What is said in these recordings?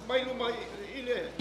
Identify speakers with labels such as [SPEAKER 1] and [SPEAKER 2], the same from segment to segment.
[SPEAKER 1] Mai luma ile.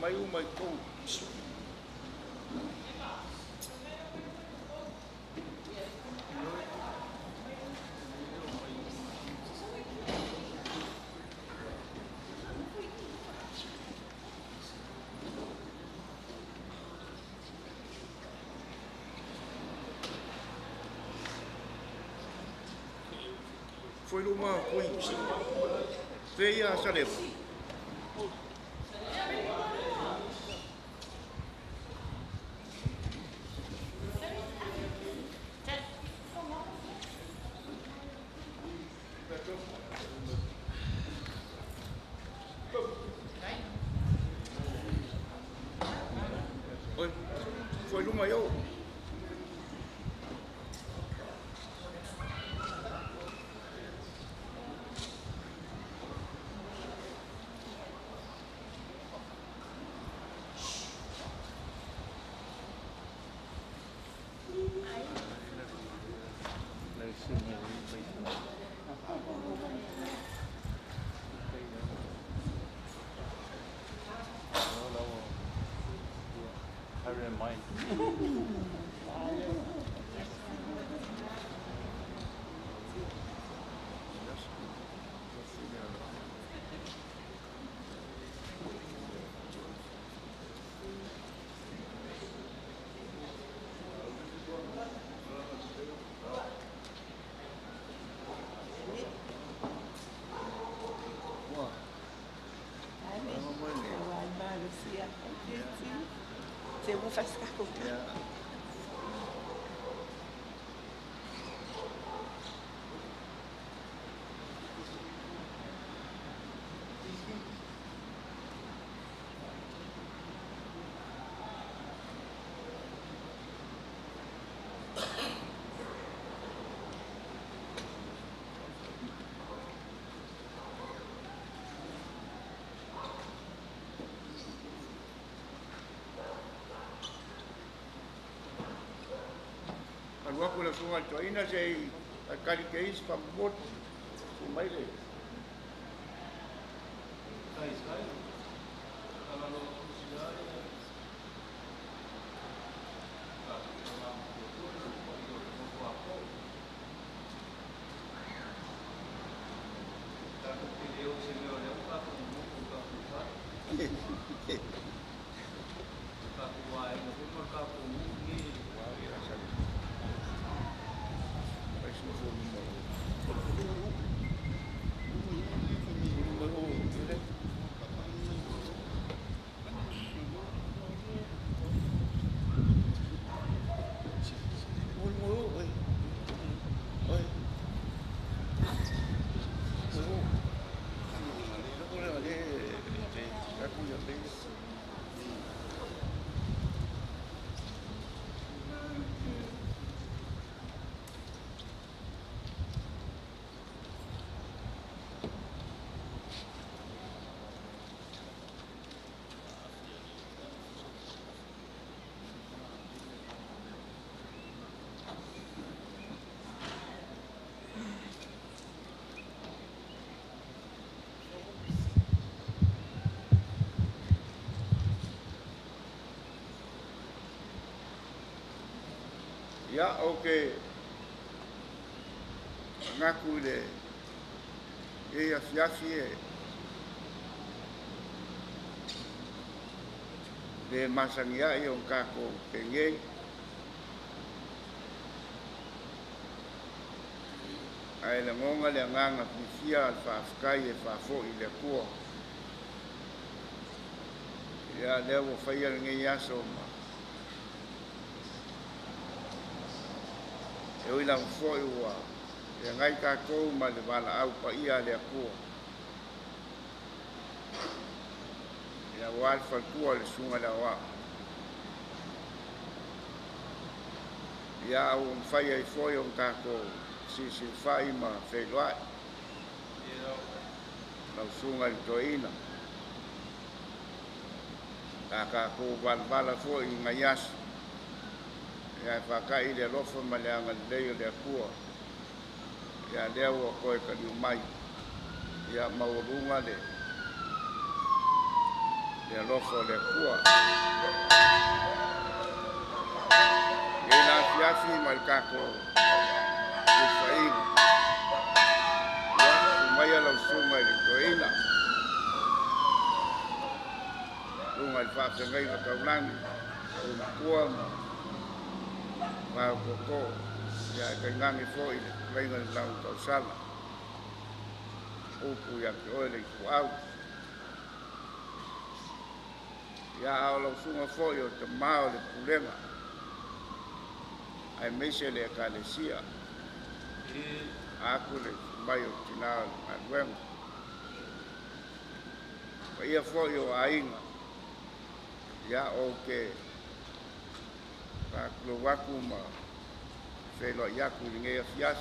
[SPEAKER 1] Mai mai kou. Foi luma kui. Veia saleva. Foi luma eu.
[SPEAKER 2] Você vai fazer carro.
[SPEAKER 1] Alua ko la sunga toina sei akari keis pa bot. Mai le. Ia o ke ngaku e afiafi le masangia i o kako pengei ai le ngonga le nganga pifia al whaafkai e whaafo i le kua ia lea wo whaia ngei aso ma e oi lau fwoi ua e ngai kako ma le wala au pa ia le kua ia wal whalkua le sunga Laoa ia au mwhaia i fwoi o kako si whai ma wheloai lau sunga i toina kako walwala fwoi i ngai aso ia whakai le lofa ma le anga leo le kua ia lea ua koe ka niu mai ia maurunga le lofa le kua ia la fiafi ma le kako i whainga ia umaya lau sunga i le toina unga i whaapengai na kaunangi una kua ma koko ia kai ngangi fo i le kainga ni lau kausala upu ia ke oe le kuau ia ao lau sunga fo i o te mao le pulenga ai meise le ekalesia aku le mai o tinao le manuenga pa ia fo i o ainga ia o ke kaklo waku ma whelo iaku i ngea fias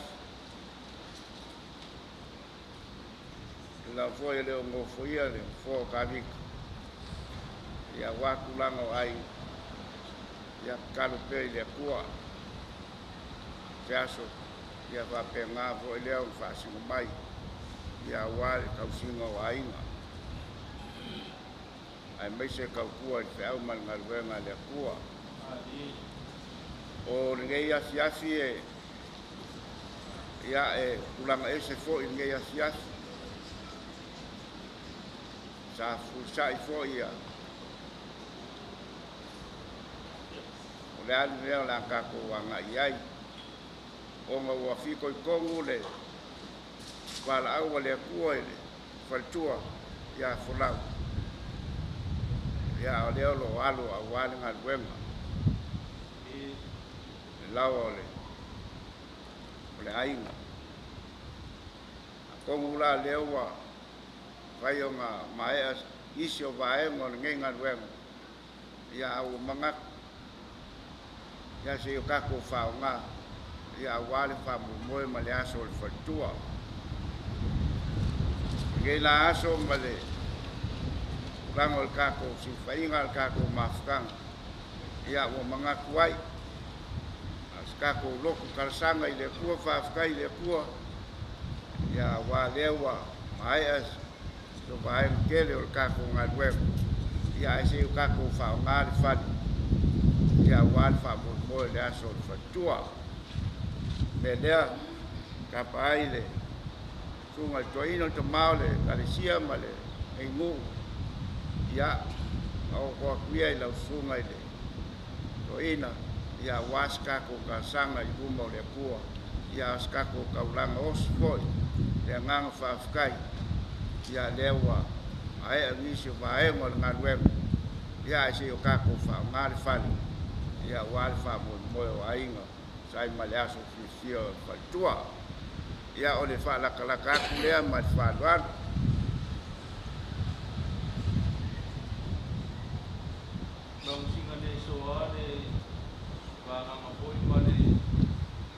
[SPEAKER 1] la foi le ngo foi le fo kavik ia waku lango ai ia kalu pe le kua jaso ia va penga vo le o fasi mai ia wal kausinga ai ai mai se ka kua te au mal ngal venga le kua o ngei asiasi ia ulanga ese fo i ngei asiasi sa fusa i fo ia o le ali leo la kako wanga iai o nga ua fiko i kongu le wala au le kua i le faltua ia fulau ia o leo lo alu a wale ngal wenga Laoa o le ainga a kongu la leo wa vai o ngā maea isi o vaenga o ngei ngā ruenga ia au mangak ia se o kako whao ngā ia au wale whamu moe ma le aso o le whatua ngei la aso ma le rango le kako si whainga le kako mafukanga ia o mangak wai kako loko karasanga i le kua whaafukai le kua ia wā lewa maeas so vaenga kele o le kako ngā ruenga ia e se o kako whao ngā le whani ia wā le whaamoe le aso le whatua me lea ka paai le sunga toino te mao le kalesia ma le ingu ia au koa kuia i lau sunga i le toina ia waskako ka sanga i kuma o le kua ia waskako ka ulanga osfoi le nganga whaafukai ia lewa ae avisi o vaenga o le ngaruenga ia e se o kako whao ngāre whani ia wale whaamoe o ainga sai ma le aso fifia o whaitua ia o le whaalakalaka aku lea ma le whaaluana
[SPEAKER 3] singa le soa le vanga poi male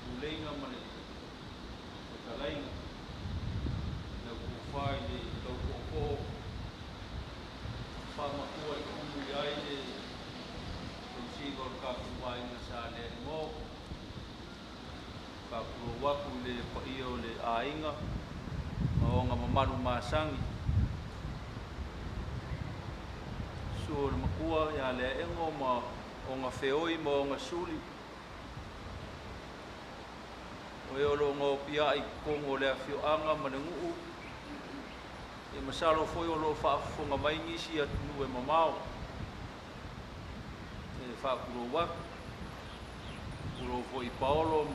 [SPEAKER 3] ulenga male kalainga na ku fai le to ko fa ma ku ai ku mu ai le to singa ka ku mai na sa le mo ka ku wa ku le pa io le ainga ma o nga mamaru masangi so le makua ya le engo ma o nga feoi mo nga suli e olo ngō pia i kongo lea whioanga manengu e masalo foi o lo whaafunga mai ngisi atu nu e mamao e whaakuro waku uro foi paolo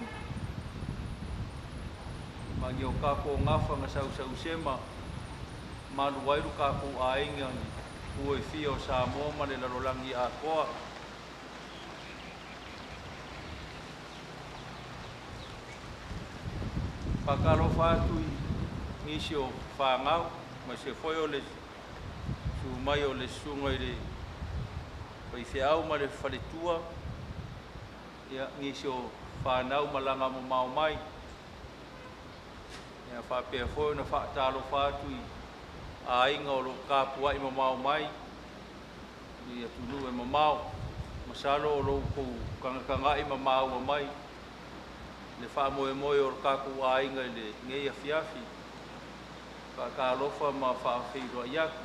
[SPEAKER 3] mangi o kako ngafa nga sau sema malu wairu kako ainga ue fio sa moma le larolangi a koa pakalo fatui ngisi o whangau ma se foi o le su mai o le sunga i le pai whiau ma le whaletua ia ngisi o whanau malanga mo mau mai ia whapea foi na whaatalo fatui a inga o lo kapua i mo mau mai ia tunu e mo mau masalo o lo kou kanga i mo mau mai le wha moe moe o kaku a inga i le ngei a fiafi ka alofa ma wha whiroa iaku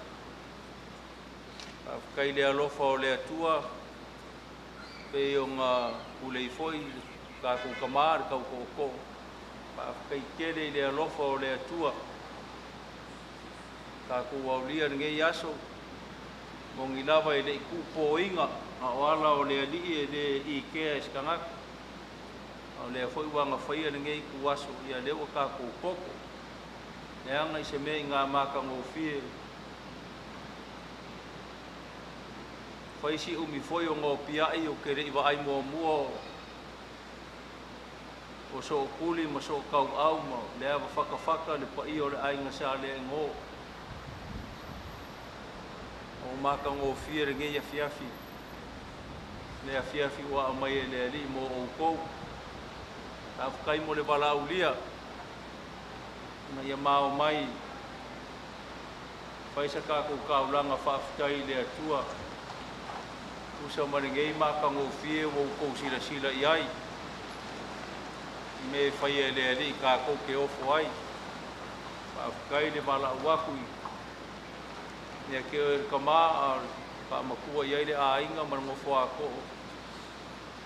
[SPEAKER 3] kai le alofa o le atua pe o ngā ulei foi kaku kamar kau koko kai kele i le alofa o le atua kaku waulia ngei aso mongi lava i le ikupo inga a wala o le ali e le ikea eskangak o le foi wanga whaia ngei ku aso ia lewa kaku koko le anga i se mei ngā maka ngōwhie whaisi umi foi o ngō piai o kere iwa ai mua mua o so kuli ma so kau au ma le awa whakawhaka le pai o le ainga sa le ngō o maka ngōwhie re ngei a fiafi le a fiafi wa a mai e le ali mo o kou ta whakai mo le wala ulia na ia mao mai whaisa kako kaulanga whaafitai le atua usa maringei maka ngōwhie o kou sila sila iai me whai e le ali kako ke ofo ai whaafikai le wala uakui ia ke o kama a whaamakua iai le a inga marango whaako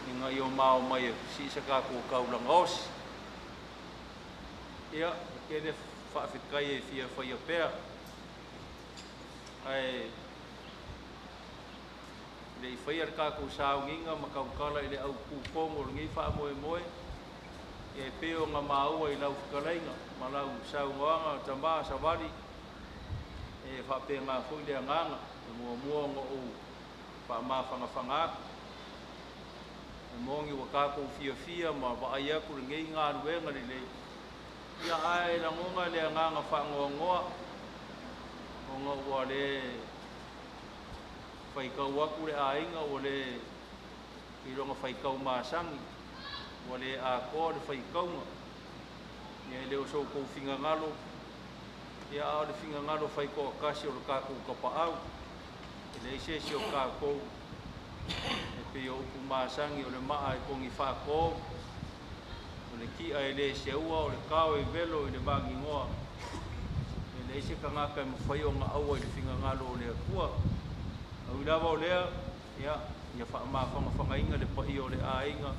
[SPEAKER 3] inga i o mao mai e si sa kako kaulanga osi ia kene whaafikai e fia whai a pēr ai le i whai ar kako saunginga ma kaukala i le au kukongo ngi wha moe moe e peo ngā maua i lau whikalainga ma lau saungoanga tamba savari e whape ngā fui le anganga e mua mua ngā o wha mawhanga whangaka e mongi wa kako fia fia ma wa ai aku ngei ngā ruenga li le ia ai la ngonga le nganga whangoa ngoa o ngā ua le whaikau aku le ainga o le i ronga whaikau maasangi o le a koa le whaikaunga ia leo so kou whinga ngalo ia ao le whinga ngalo whaikoa kasi o le kākou kapaau e le ise si o kākou e pe o upu maasangi o le maa e kongi whako o le kia e le se ua o le kao e velo i le mangi ngoa e le ise ka ngaka e mawhai o ngā aua i le whinga ngalo o le akua au i lawa o lea ia wha maa whangainga le pai o le ainga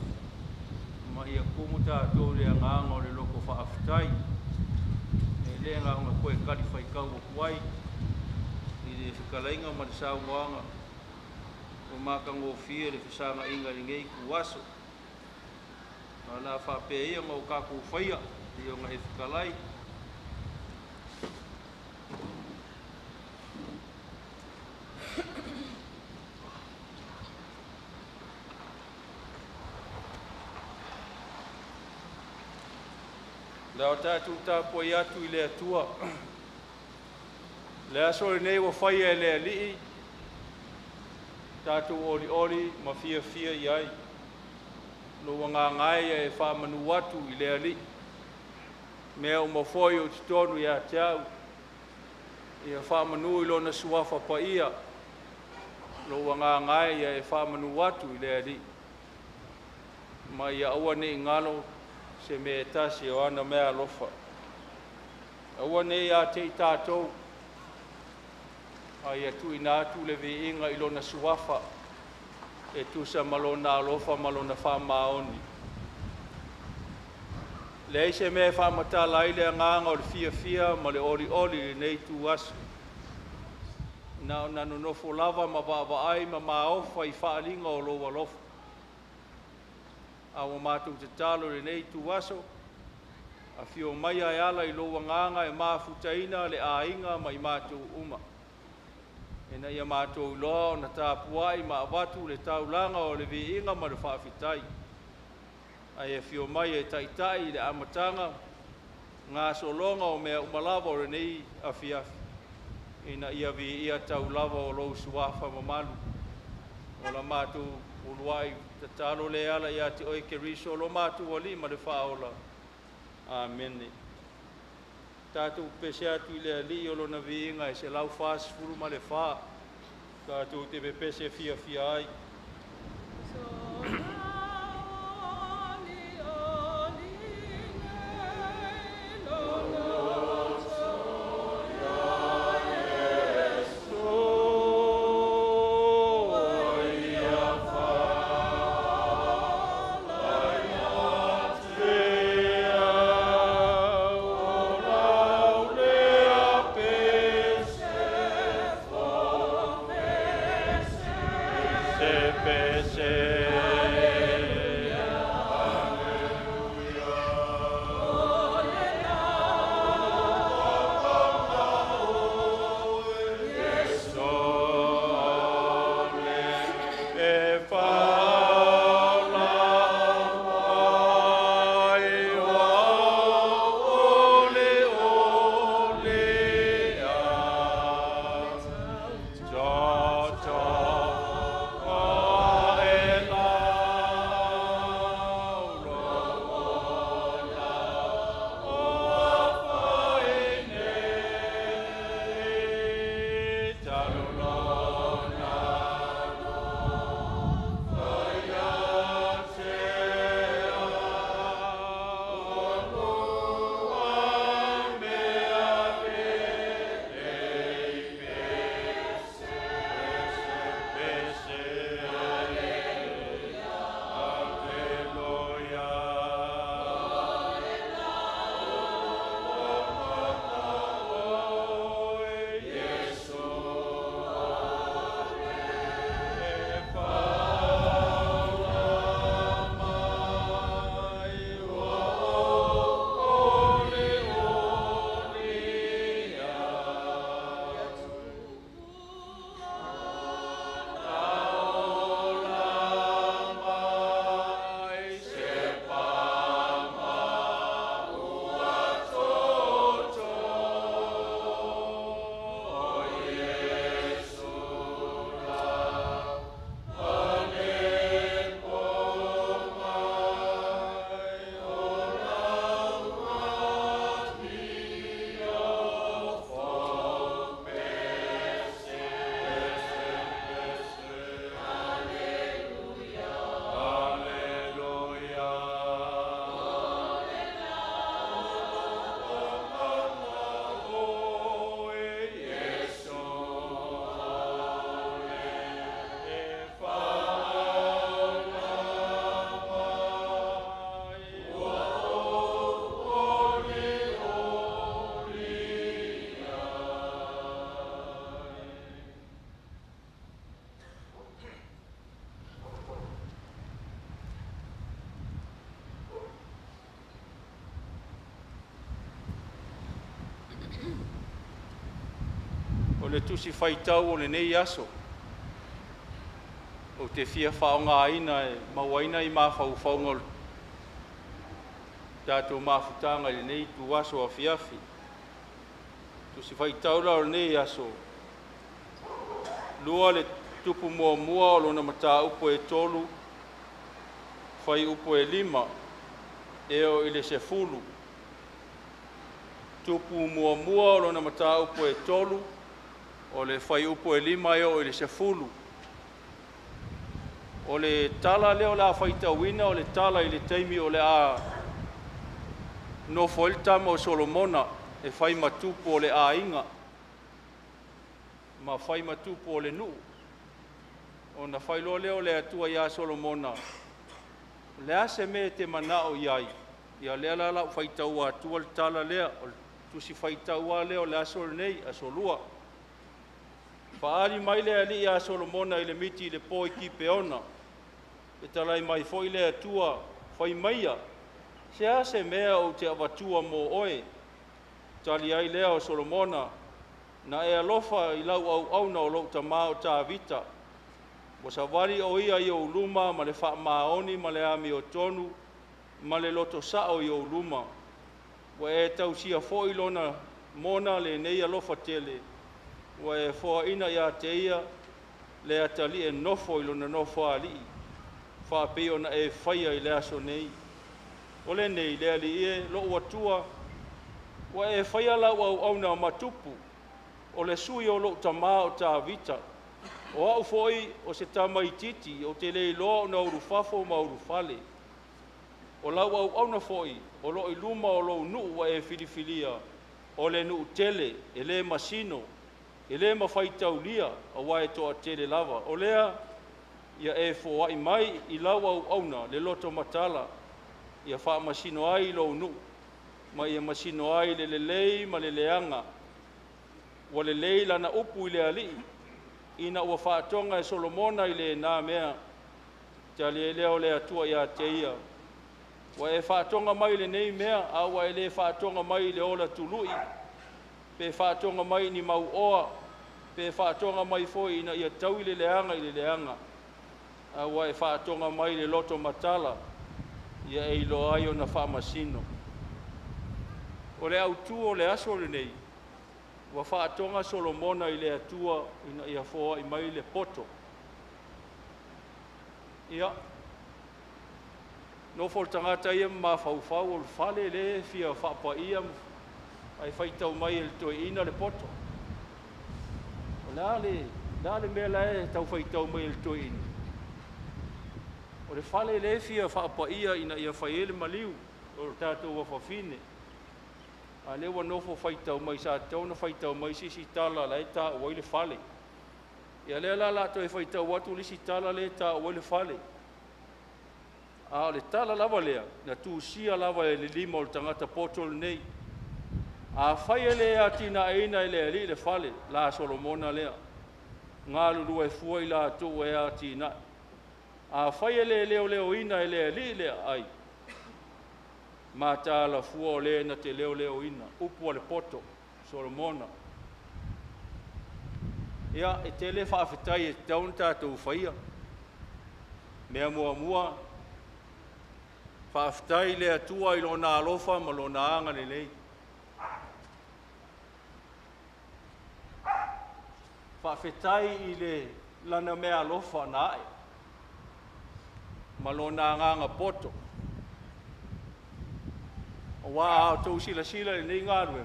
[SPEAKER 3] ma ia kumuta atou le anganga o le loko whaafitai e le ngā unga koe kari whaikau o kuai i le whikalainga ma le saungoanga o maka ngōwhia le whisanga inga i ngei kuwaso na nā whapea ia mau kako whaia i o ngā he whikalai Lao tātou tāpoi atu i le atua. Le aso le nei wa whai e le alii. Tātou oli oli ma fia fia i ai. No wa ngā ngai e whamanu atu i le alii. Mea o mawhoi o titonu i a teau. I a whamanu i lona suafa pa ia. No wa ngā ngai e whamanu atu i le alii. Ma ia aua nei ngalo se me tasi o ana mea lofa. Aua nei a te tātou, ai atu i nātu le vi inga i lona suafa, e tusa malona alofa malona wha maoni. Le se me fa mata lai le nganga o le fia ma le oli nei tu aso. Na no fo lava ma va ai ma ofa I fa linga o lo walofa. A o matu te talo le nei tu aso. A fio mai ai ala I lo nganga e mafutaina le ainga ma I matu uma. E na ia matu lo na tapuai ma watu le taulanga o le viinga ma le whaafitai. Ai e fio mai e taitai le amatanga ngā solonga o mea umalawa o nei afiafi. Ina ia vi ia taulawa o lou suafa mamalu. O la matu uluai te talo le ala ia te oi ke riso lo matu wali ma le whaola. Amen. Tātou pese atu I le ali o lona viinga e se lau whaas furu ma le wha. Tātou te pese fia ai. O le tusi whaitau o le nei aso. O te fia whaonga aina e mauaina I mawhauwhaunga tātou mawhutanga le nei tu aso a fiafi. Tusi whaitau la o le nei aso. Lua le tupu mua o lona mata upo e tolu, whai upo e 5, e o I le sefulu. Tupu mua o lona mata upo e tolu, o le whai upo e 5 e o I le sefulu. O le tala leo la whaitauina, o le tala I le teimi o le a no foiltama o Solomona, e whai matupu o le a inga. Ma whai matupu o le nuu. O na whailo leo le atua ia Solomona. Le ase me te manao iai, ia lea la lau faitaua atua le tala lea o le tusi faitaua lea o le aso lenei asolua faali mai le alii a Solomona i le miti i le po i kipe ona e talai mai fo'i le atua faimaia se a se mea o te avatua mo oe tali ai lea o Solomona na e alofa i lau au auna o lou tamā o tāvita ua savali o ia i o uluma ma le fa'amaoni ma le ami o tonu ma le loto sa'o i o uluma ua e tausia fo'i lona mona lenei alofa tele ua e foa'ina iā te ia le atali'e nofo i lona nofo ali'i fa'apei ona e faia i le aso nei o lenei le ali'ie lo'u atua ua e faia lau auauna matupu o le sui o lo'u tamā o tāvita o a'u fo'i o se tamaititi o te leiloa ona urufafo ma urufale o lau auauna fo'i o lo'o i luma o lou nu'u ua e filifilia o le nu'u tele e lē masino e lē mafaitaulia auā e to'atele lava o lea ia e foa'i mai i lau auauna le loto matala ia fa'amasino ai i lou nu'u ma ia masino ai le lelei ma le leanga ua lelei lana upu i le ali'i ina ua fa'atonga e Solomona i le nā mea tali e lea o le atua iā te ia ua e whaatonga mai le nei mea, a ua e le whaatonga mai le ola tului, pe whaatonga mai ni mau oa, pe whaatonga mai foi ina ia tau i le leanga, a ua e whaatonga mai le loto matala, ia e ilo ai o na whaamasino. O le autu o le aso le nei, ua whaatonga Solomona i le atua ina ia foa i mai le poto. Ia, no fol tangata ia ma faufau o le fale le fia whaapa ia ai whaitau mai le toi ina le poto. O la le mea lae tau whaitau mai le toi ina. O le fale le fia whaapa ia ina ia whaiele maliu o le tātou wa whawhine. A le wa nofo whaitau mai sa tau na whaitau mai sisi tala la e tā ua le fale. Ia lea la toi whaitau watu lisi tala le tā ua le fale. A le tala lava lea, na tūsia lava e le lima o le tangata poto le nei. A whaia lea tina eina e lea li le fale, la Solomona lea. Ngā lulu e fua i la tō e a tina. A whaia leo ina e lea li lea ai. Ma tā la fua o lea na te leo ina, upu le poto, Solomona. Ia, e te le whaafetai e taun tātou whaia. Mea mua, whaafetai le atua i lona alofa ma lona anga le nei. Whaafetai i le lana mea alofa nae. Ma lona anga poto. O wā au tau sila le nei ngārue.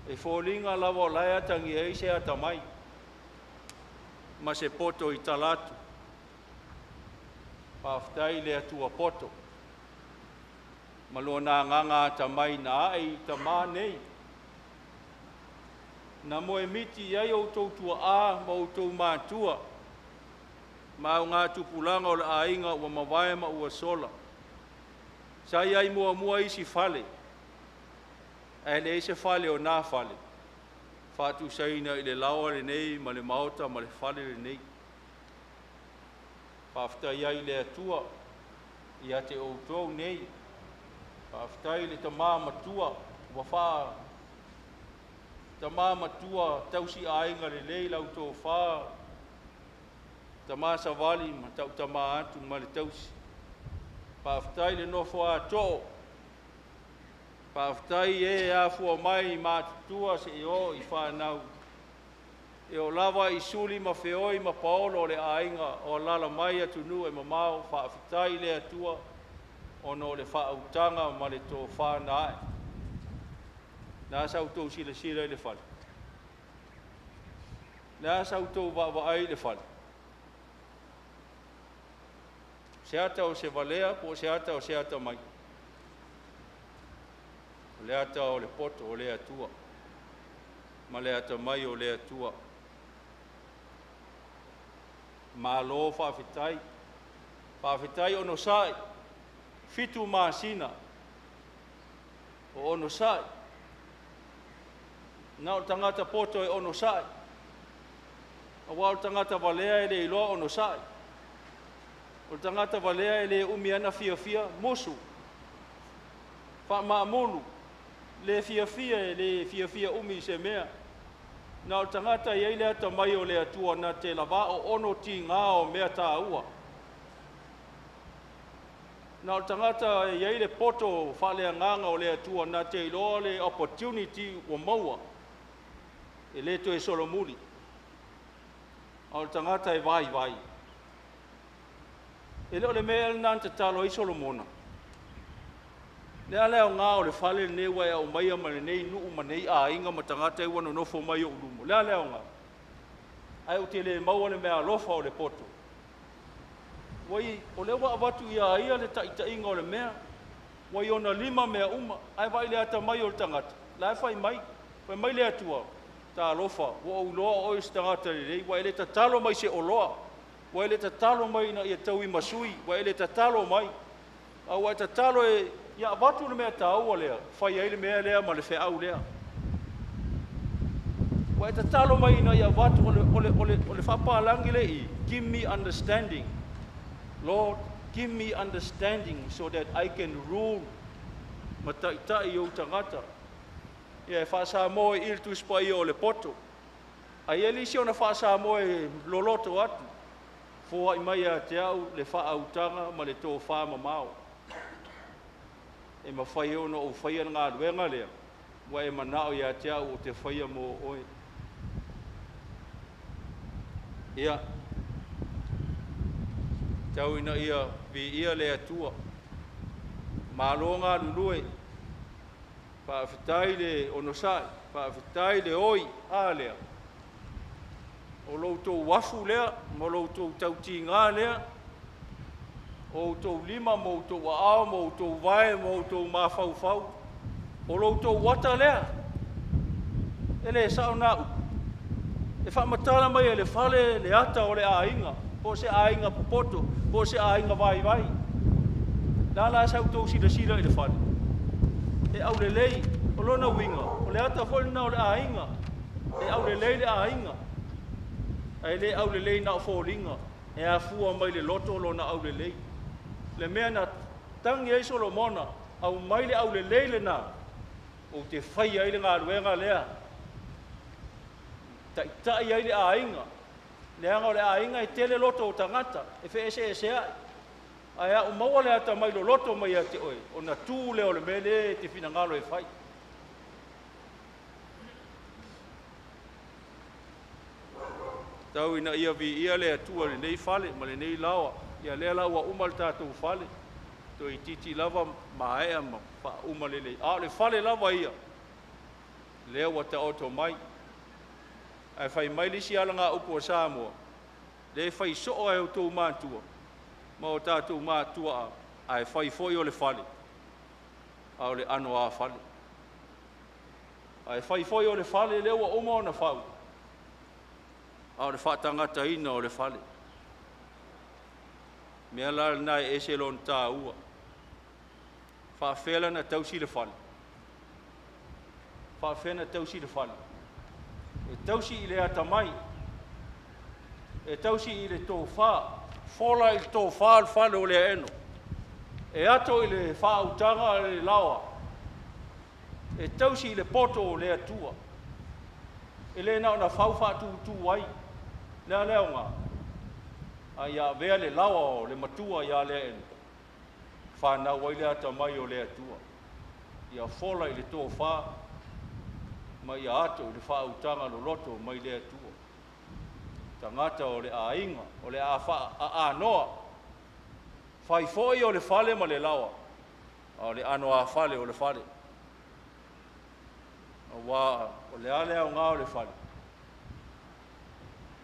[SPEAKER 3] E fōlinga lawa lai atangi e se atamai. Ma se poto i talatu. Whaafetai le atua poto. Ma lona nganga tamai na ai tamā nei. Na moe miti iai o tautua a ma o tau mātua. Ma o ngā tupulanga o le ainga ua mawaema ua sola. Sa iai mua isi fale. E le ise fale o nā fale. Whātu saina i le laoa le nei ma le maota ma le fale le nei. Whaafetai ai le atua i a te outou nei. Whaafetai le tamā matua ua whaa. Tamā matua tausi ainga le lei lau tō whaa. Tamā savali ma tau tamā atu ma le tausi. Whaafetai le nofo a tō. Whaafetai e a fua mai mātutua se i o i whanau. E o lava i suli ma feoi ma paolo le ainga o lala mai atu nu e mamao whaafetai le atua o no le whaautanga ma le tō whanae. Nā sau tō sila le whale. Nā sau tō wawai le whale. Se ata o se valea po se ata o se ata mai. O le ata o le poto o le atua. Ma le ata mai o le atua. Ma lo whaafetai. Whaafetai ono sai. fitu masina o ono sai. Na o tangata poto e ono sai. A wau tangata valea e le iloa ono sai. O tangata valea e le umiana fia mosu. Fa maamonu. Le fia umi se mea. Na o tangata iei le ata mai o le atua na te lava o ono ti ngā o mea tā ua. Na o tangata iei le poto whalea nganga o le atua na te iloa le opportunity o maua. E le to e solomuli. O tangata e vai. E leo le mea nan te talo i solomona. Le alea o ngā o le whale ne wai au maia ma le nei nuu ma nei a inga ma tangata i wano nofo mai o urumo. Le alea o ngā. Ai o te le maua le mea lofa o le poto. Wai o le wa avatu ia ia le taita inga o le mea. Wai ona 5 mea uma. Ai vai le ata mai o le tangata. Lai fai mai. Fai mai le atua. Ta lofa. Wa o loa o i tangata le rei. Wai le ta talo mai se o loa. Wai le ta talo mai na ia tau i masui. Wai le ta talo mai. A wai ta talo e ia avatu le mea tāua lea, whai ai le mea lea ma le wheau lea. Wai ta talo mai na ia avatu o le whapālangi le i. Give me understanding. Lord, give me understanding so that I can rule ma taitai o tangata. Ia e whaasa moe il tu spai o le poto. Ai elisi o na whaasa moe loloto atu. Fua i mai a te au le whaautanga ma le tō whāma mao. E ma whai ono o whaia ngā ruenga lea. Wa e manao ia te au o te whaia mo oe. Ia. Tau ina ia vi ia lea tua. Mālo ngā lulue. Whaafetai le onosai. Whaafetai le oi a lea. O loutou wafu lea. Mo loutou tauti ngā lea. O tau 5, mo tau ao, mo tau vai, mo tau mawhau. O loutou wata lea. E le sao nau. E whamatala mai e le whale le ata o le ainga. Po se ainga popoto, po se ainga vai. La sau tau sila i le whale. E au le lei, o lona winga. O le ata whole na o le ainga. E au le lei le ainga. E le au le lei na o wholinga. E a fua mai le loto lona au le lei. Le mea na tangi ai Solomona, au mai le au le leile na, o te whai ai le ngā ruenga lea. Tai ai le ainga. Le anga o le ainga e tele loto o tangata, e whe ese ai. Ai a o maua le ata mai lo loto mai a te oe, o na tū le o le mele te whina ngalo e whai. Tau ina ia vi ia le atua le nei whale, ma le nei laoa. Ia lea laua umal tātou whale. To i titi lava maea ma wha umalele. A le whale lava ia. Lea wa te auto mai. Ai whai mai lisi ala ngā upo Samoa. Le whai soo ai o tō mātua. Ma o tātou mātua a. Ai whai foi o le whale. A o le ano a whale. Ai whai foi o le whale lea wa uma o na whau. A o le whatangata ina o le whale. Mea la nai e se lon tā ua. Whaafela na tausi le whale. Whaafela na tausi le whale. E tausi i le atamai. E tausi i le tō wha. Whola i le tō wha al whale o Leaeno. E ato i le whautanga le Laoa. E tausi i le poto o le atua. E le nao na whauwha tu wai. Lea leo ngā. A ia vea le lawa o le matua ia Leaeno. Whanau wai le ata mai o le atua. Ia whola i le tō wha. Ma ia ato i le whautanga lo loto mai le atua. Tangata o le ainga, o le a noa. Whai foi o le whale ma le lawa. O le ano a whale o le whale. O le ale au ngā o le whale.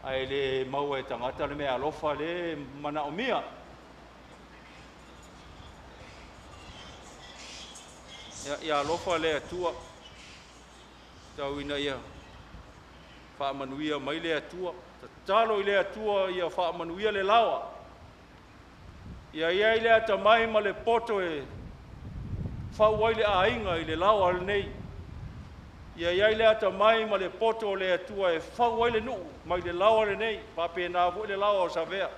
[SPEAKER 3] Ai le mau e tangata le mea alofa le mana o mia. Ia alofa le atua. Tau ina ia. Whaamanuia mai le atua. Talo i le atua ia whaamanuia le lawa. Ia iai le atamai ma le poto e whauai le ainga i le Laoa le nei. Ia iai le atamai ma le poto le atua e whauai le nuu mai le Laoa le nei. Pape nā fu le Laoa o Savea.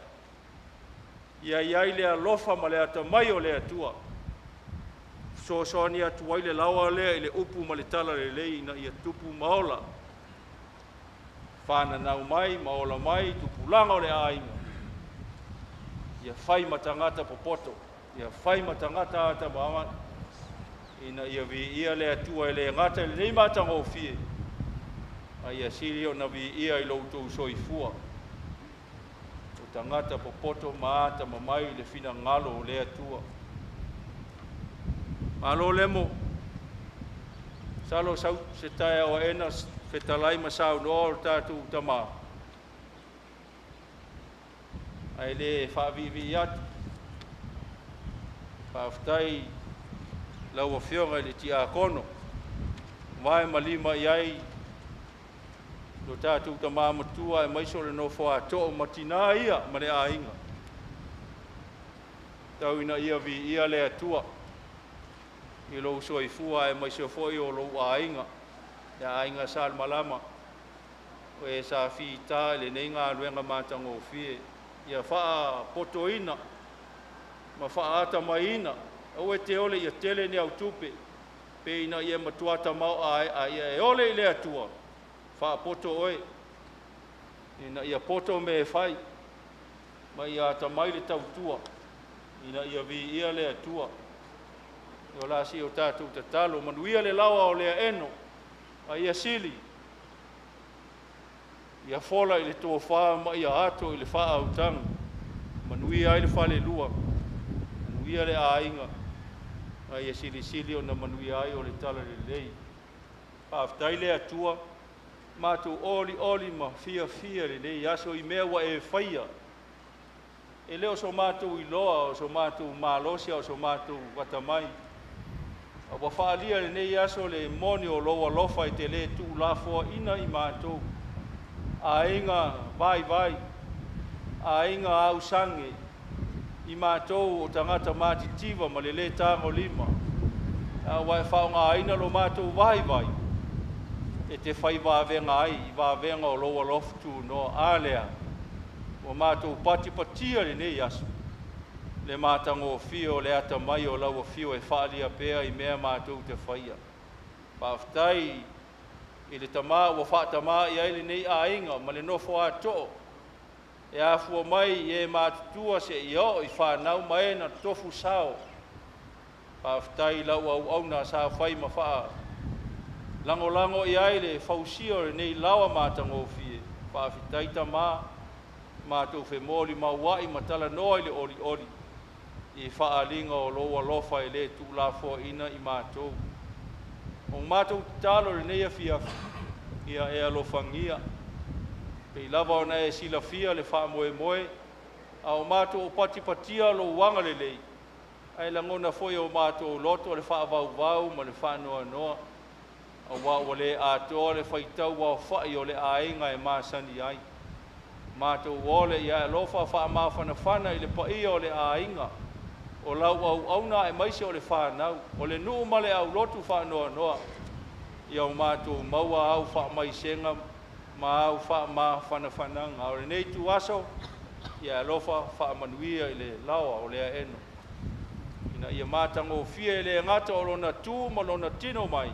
[SPEAKER 3] Ia iai le alofa ma le atamai o le atua. So ni atuai le Laoa lea i le upu ma le tala le lei na ia tupu maola. Whana nau mai, maola mai, tupu langa o le ainga. Ia whai matangata popoto. Ia whai matangata ata mama. Ina ia vi ia le atua le ngata le nei matanga o fie. Ia siri o na vi ia i loutou soifua. O tangata popoto maata mamai le fina ngalo o le atua. Malo lemo. Salo sau se tae o ena fetalai masau no o tatu tama. Ai le whaavivi atu. Whaaftai Laoa fionga le tia kono. Mai malima iai lo tatu tama matua e maiso le no foa to matina ia ma le ainga. Tau ina ia vi ia le atua. I lo soifua e maiso foi o lo ainga. Ia ainga sal malama. O e sa fita le nei ngā luenga mātango o fie. Ia wha potoina. Ma wha ata maina. O e te ole ia tele ni au tupe. Pe ina ia matuata mau a ia e ole i le atua. Wha poto oe. Ina ia poto me e whai. Ma ia ata mai le tau tua. Ina ia vi ia le atua. O la si o tātou te talo. Manuia le Laoa o Leaeno. A ia sili. Ia fola i le tō whaa ma ia ato i le whaa au tangu. Manuia i le whale lua. Manuia le ainga. A ia sili o na manuia ai o le tala le lei. Pāwhtai le atua. Mātou oli ma fia le lei. Aso i mea wa e whaia. E leo so mātou i loa o so mātou mālosia o so mātou watamai. A wa whaalia le nei aso le moni o loa lofa i te le tu lafoa ina i mātou. A inga vai. A inga au sange. I mātou o tangata mātitiva ma le tango lima. A wai whaonga aina lo mātou vai. E te whai vāvenga ai, i vāvenga o loa loftu no ālea. O mātou patipatia le nei aso. Le mātango o fio, le ata mai o lau o fio e whaalia pēa i mea mātou te whaia. Pāwhtai i le tamā o whaatamā i aile nei ainga, ma le nofo ato'o. E afua mai i e mātutua se i o i whanau mai na tofu sao. Pāwhtai lau au na sa whai ma whaa. Lango i aile whausio le nei lawa mātango o fie. Pāwhitai tamā, mātou whemoli mauai ma tala noa i le oli. I whaalinga o loa lofa i le tu la fo ina i mātou. O mātou talo le nei a fiafi. Ia e alofangia. Pei lava o na e sila fia le wha moe. A o mātou o patipatia lo wanga le lei. Ai langona foi o mātou loto le wha vau ma le wha noa. A wa le atoa le whaitau wa whai o le ainga e māsani ai. Mātou ole ia lofa wha mawhana i le paia o le ainga. O lau au na e maise o le whanau. O le nuu ma le au lotu wha noa. Ia o mātou maua au wha maisenga ma au wha mawhananga. O le nei tu aso, ia lofa wha manuia i le Laoa o Leaeno. Ina ia mātango fia i le ngata o lona tū ma lona tino mai.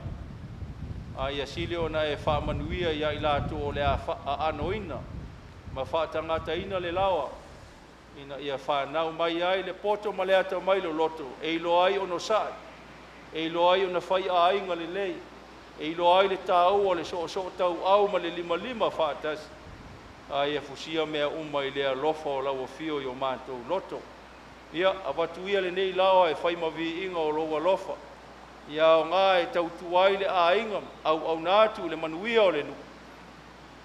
[SPEAKER 3] A ia sili o na e wha manuia ia i lātu o le a anoina. Ma whaatangata ina le Laoa. Ina ia whanau mai ai le poto ma le ata mai lo loto. E ilo ai ono sai. E ilo ai ona whai a inga le lei. E ilo ai le tau o le so tau au ma le lima whaatas. A ia fusia mea i lea lofa o lau o fio i o mātou loto. Ia, awatu ia le nei Laoa e whai mavi inga o loa lofa. Ia o ngā e tautu ai le a inga au nātu le manuia o le nu.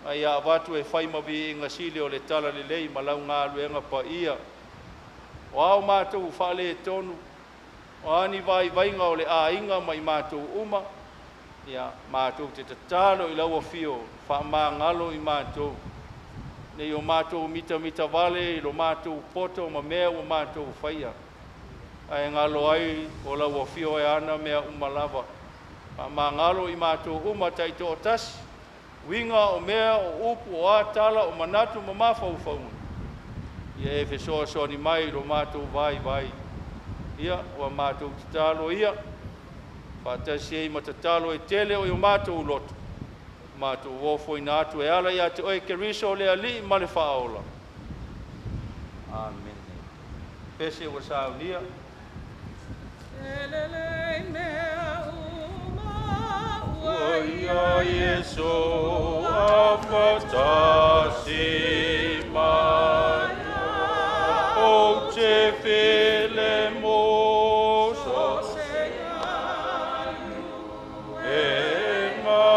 [SPEAKER 3] Ai a watu e whai mavi inga sili o le tala le lei ma lau ngā luenga pa ia. O au mātou whale e tonu. O ani vainga o le a inga mai mātou uma. Ia mātou te tatalo i lau a fio. Wha mā ngalo i mātou. nei o mātou mita vale, i lo mātou poto ma mea o mātou whaia. Ai ngalo ai o la wafio e ana mea umalava. Ma ngalo i mātou uma taito o tasi, winga o mea o upu o atala o manatu ma mawhau whaunga. Ia e fesoa ni mai lo mātou vai. Ia o mātou tatalo ia, whātasi ei matatalo e tele o i o mātou loto. Mātou wofo i nātu e ala ia te oe ke riso lea li ma le whaola. Amen. Pese o saunia.
[SPEAKER 2] Elelei mea
[SPEAKER 3] Ia Yesu a whatasi mai o te while mo so e ngā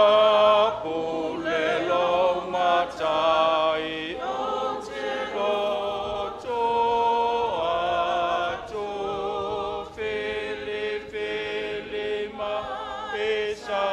[SPEAKER 3] pule lo matai o te loto atu while ma e sa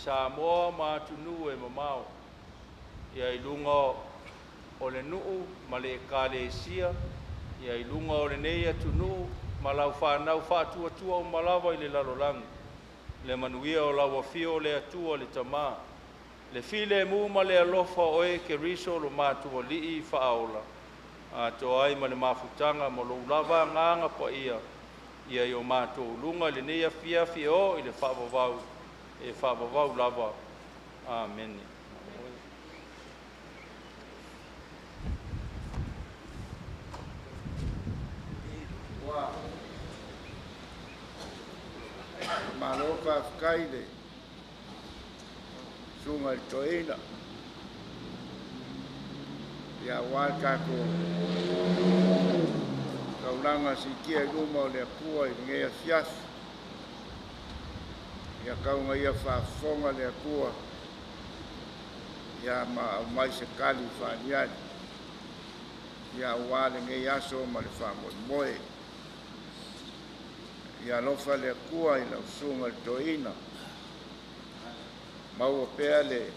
[SPEAKER 3] Samoa matunu e mamao. Ia ilunga o le nuu ma le ekalesia. Ia ilunga o le nei atunu ma lau whanau whātua o malawa i le lalolangi. Le manuia o lau awhio le atua le tamā. Le file mu ma le alofa oe ke riso lo mātua lii whaola. A to ai ma le mafutanga ma lo lava nganga pa ia. Ia i o mātua lunga le nei afiafi o i le whaavavau. E whaavavau lava. Amen.
[SPEAKER 1] Malo whawhkai le sunga i toina. Ia wai kako kauranga si kia i luma o le akua i ngea fiafi. Ia kaunga ia whaafonga le akua. Ia mai se kali whaaniani. Ia wale ngei aso ma le whaamoe moe. Ia lofa le akua i lau sunga i toina. Maua pea le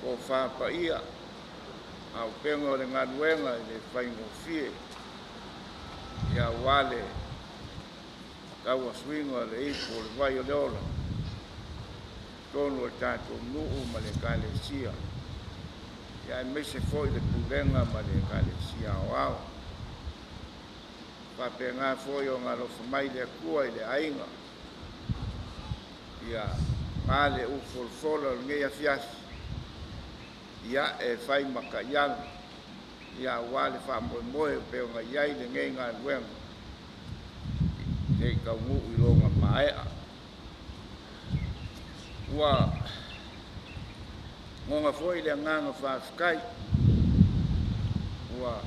[SPEAKER 1] ko whapa ia au pengo le nganuenga i le whaingofie ia wale kaua swinga le ipo le vai o leola tonu e tātou nuu ma le kalesia ia mese foi le pulenga ma le kalesia o au whapenga foi o ngā lofa mai le akua i le ainga ia male ufolfola o ngea fiasi ia e fai makaiang ia wale fa moe pe nga iai le ngai nga weng e ka ngu i longa maea wa ngonga foi le nganga fa sky wa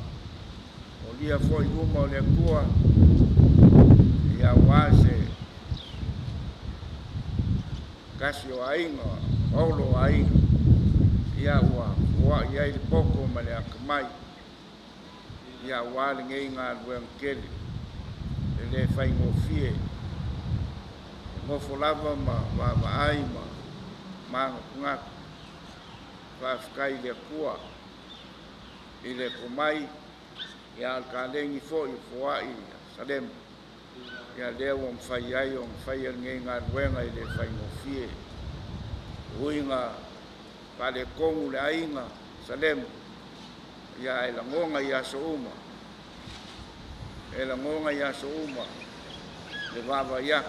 [SPEAKER 1] o lia foi uma le kua ia wase kasio ainga olo ainga ia wa ia i poko ma le akamai ia wale ngei ngā lueng kele e le whaingofie ngofo lava ma ai ma ngaku whawhikai le kua i le komai ia alkalengi fo i foa i salem ia leo o mwhai ai o mwhai al ngei ngā luenga i le whaingofie uinga pale kongu le ainga salem ia e la ngonga ia so uma le vava ia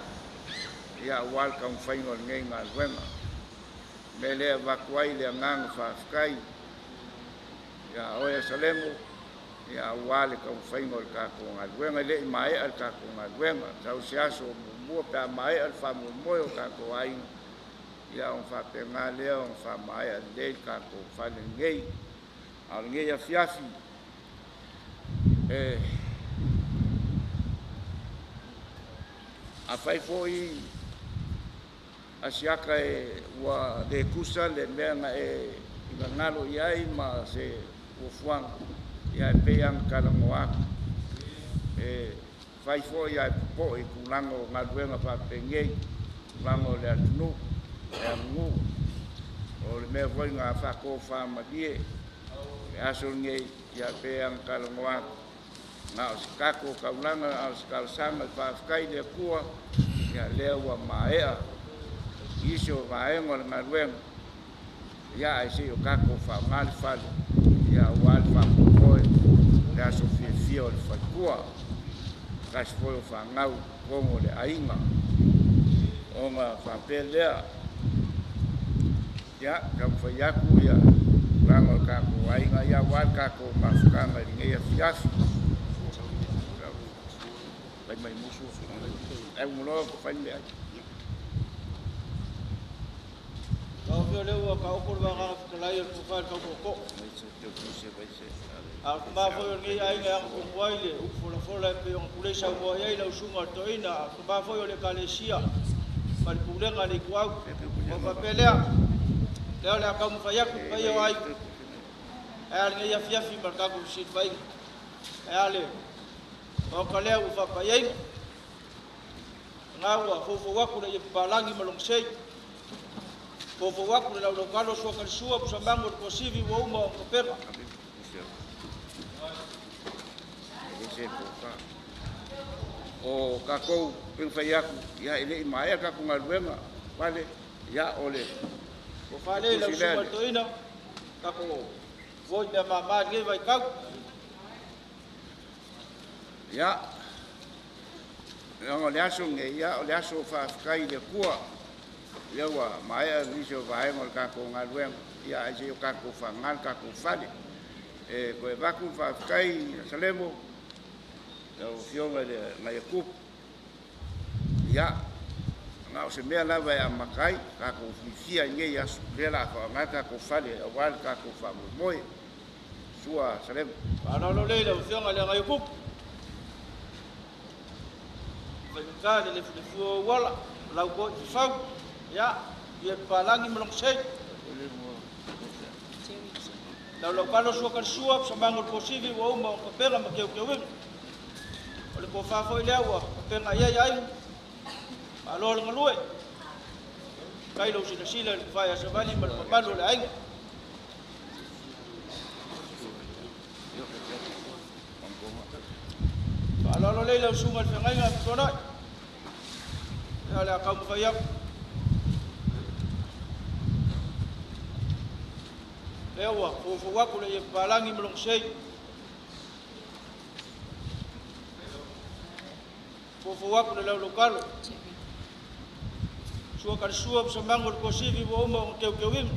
[SPEAKER 1] walka un whaingo ngei ngā luenga me le vakuai le nganga whawhikai ia oia salemu ia wale ka un whaingo le kako ngā luenga le i mai al kako ngā luenga tau se aso mua pia mai al whamu moe o kako ainga ia on fa penga leo on fa mai a le kako fale ngei al ngei a fiafi a fai foi a siaka wa de kusa le menga ngalo iai ma se o fuang ia pe ang kala moa fai foi ia po i kulango ngaluenga fa pengei lango le atunu e ngu o le mea foi ngā whako whamalie e aso ngei ia pe ang kalangoa ngā o sikako kaulanga o sikalsanga whawhikai le kua ia lea ua maea iso vaengo le ngaruenga ia ai se o kako whaungali whale ia wale whamukoe le aso fia o le whaikua kasi foi o whangau kongo le ainga o ngā whapelea ya kam fayaku ya rango kako ainga ya wal kako mafukanga ngea fiafi mai musu e mulo ko fai le
[SPEAKER 2] Kau fio leu ka okor ba ka kalai ko fa ka ko a ma fo ngi ai nga ko waile u fola pe on pule sa bo ai la usunga toina ko ba fo le kalesia mal pule nga le kwa ko fa pelea leo le ka mo fa ya ko pa yo ai al ngi ya fiafi mar ka ko sit fai ale o ka leo fa pa ai ngawa fo waku le palangi malong sei ko waku le lo kalo so ka sua po sambango ko sivi wo uma ko pera o kako ping fayaku ya ile mai ka ku ngaluenga vale ya ole ko fale la sua toina kako voi me mama nge vai ka ya ngo le aso nge ya ole aso fa kai le kua ya wa mai a viso vai ngol kako ngaluenga ya ai o kako fa ngal kako fale ko va ku fa kai salemo
[SPEAKER 1] o fionga le ngai kup ya nga o se mea lava e makai ka ko fia nge ya le la ko nga ka ko fale o wal ka ko fa moi sua salem
[SPEAKER 2] Ana lo le le fionga le ngai kup. Ka le fu wala lau ko fau ya ye palangi melong sei. Lau palo sua kan suap samangol posivi wa uma ko pela ma keu keu. Ole ko fa foi lewa penga ia ai. Alo ngalue. Kai lo sila fa ya savali mal palo le ai. Alo le lo sungal fengai nga tona. Ya le ka fa ya. Lewa ko fo wa ko le palangi melong sei. Fofo waku le lau lokalo. Sua kar suap samangol posivi wo uma o keu keu ing.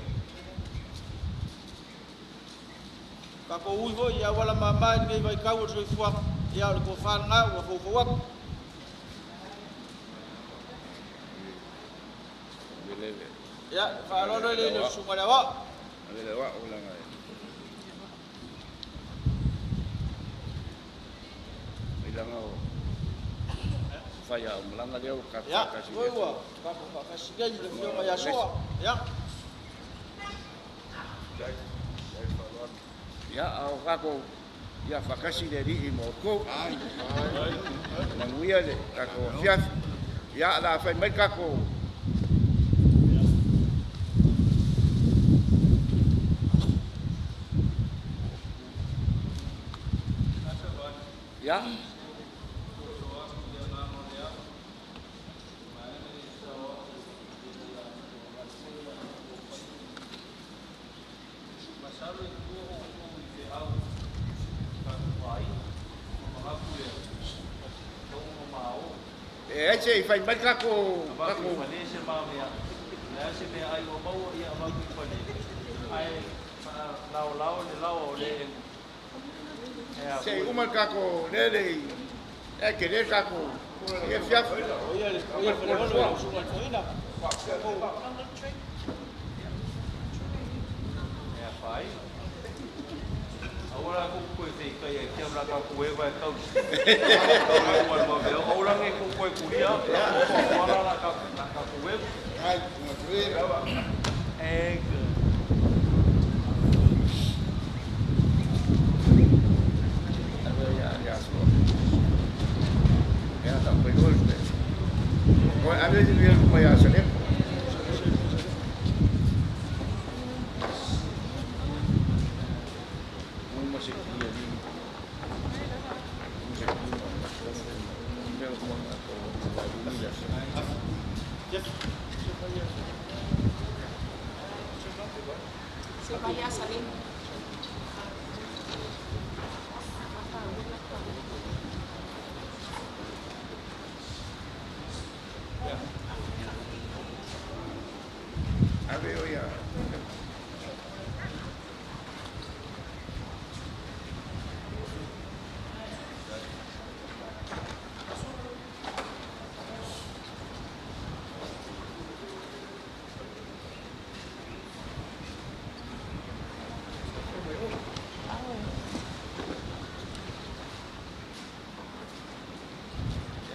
[SPEAKER 2] Kako ui ho ia wala mamai ngai vai kau so fuak ia le ko fal nga wa fofo waku. Ya, fa lo le sumala wa.
[SPEAKER 1] le wa ulang ai bilang o faya ulang dia ka
[SPEAKER 2] Ya,
[SPEAKER 1] kasi
[SPEAKER 2] wa ka kasi gay le fio ya so. Ya.
[SPEAKER 1] ya au kako ya fakasi de ri mo ko na muia le kako fiaf ya la fa mai kako ya ese fai mai kako
[SPEAKER 3] Malaysia mamia. Nasi me ai o mau ia mau pale. Ai lao le.
[SPEAKER 1] se uma kako lele é querer kako e fiaf
[SPEAKER 2] Oia le lo sungal foina.
[SPEAKER 3] Ya pai. Agora ko ko te kai e kia blaka ko e vai kau. Ai mo veo ola nge ko ko kuria. Wala la ka ko e.
[SPEAKER 1] ai no tuira
[SPEAKER 3] Eh.
[SPEAKER 1] ya so ya tak perlu ko ada dia ko ya sene un masih dia ni
[SPEAKER 4] Supaya saling
[SPEAKER 1] a ver ya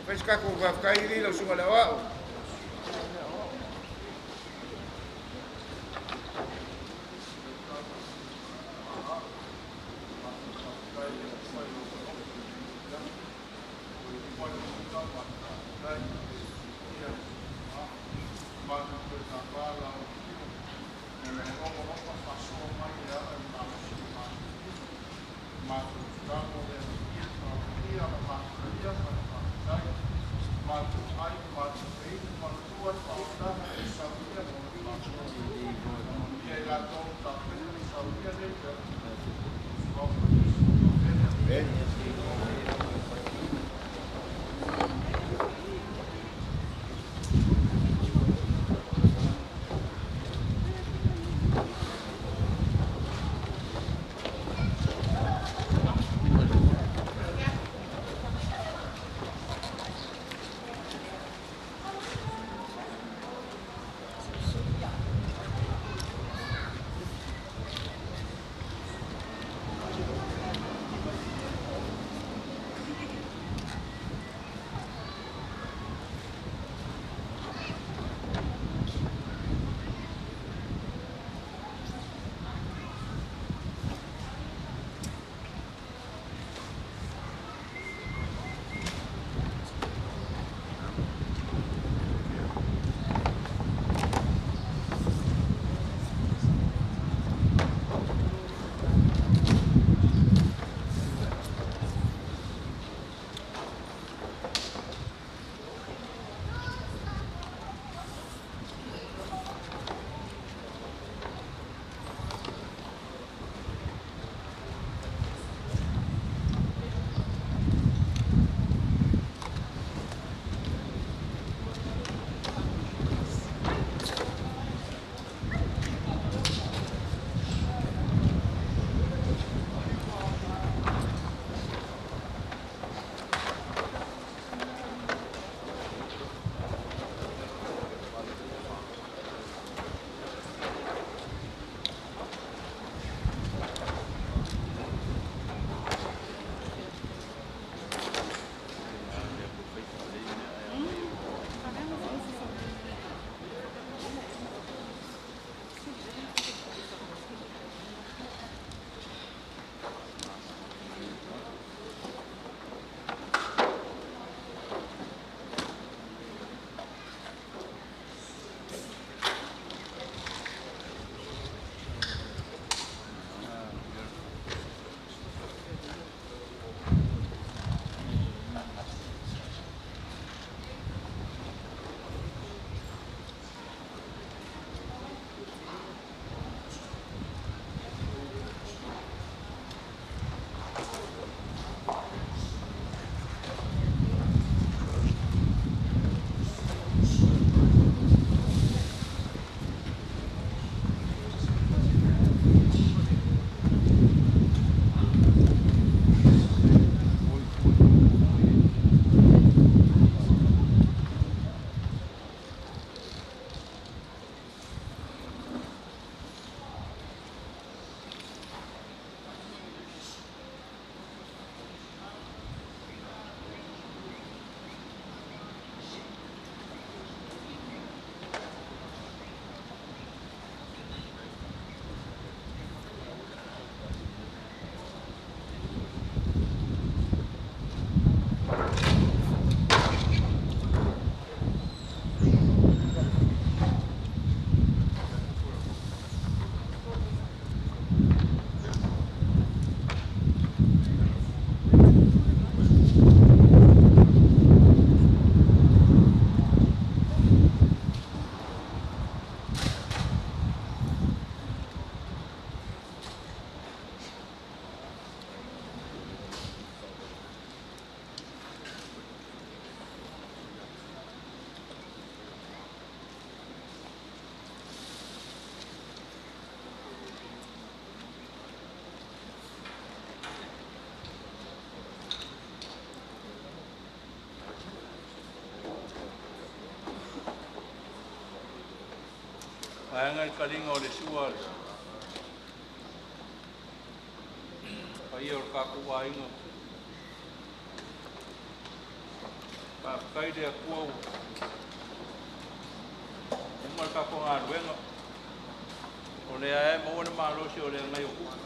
[SPEAKER 1] Mas cá com vai ficar aí no cima da Laoa.
[SPEAKER 3] Paenga i kalinga o le sua. Pai o kaku wainga. Ka kai de kuau. Umar kaku ngā ruenga. O le ae mawana mālosi o le ngai o kuku.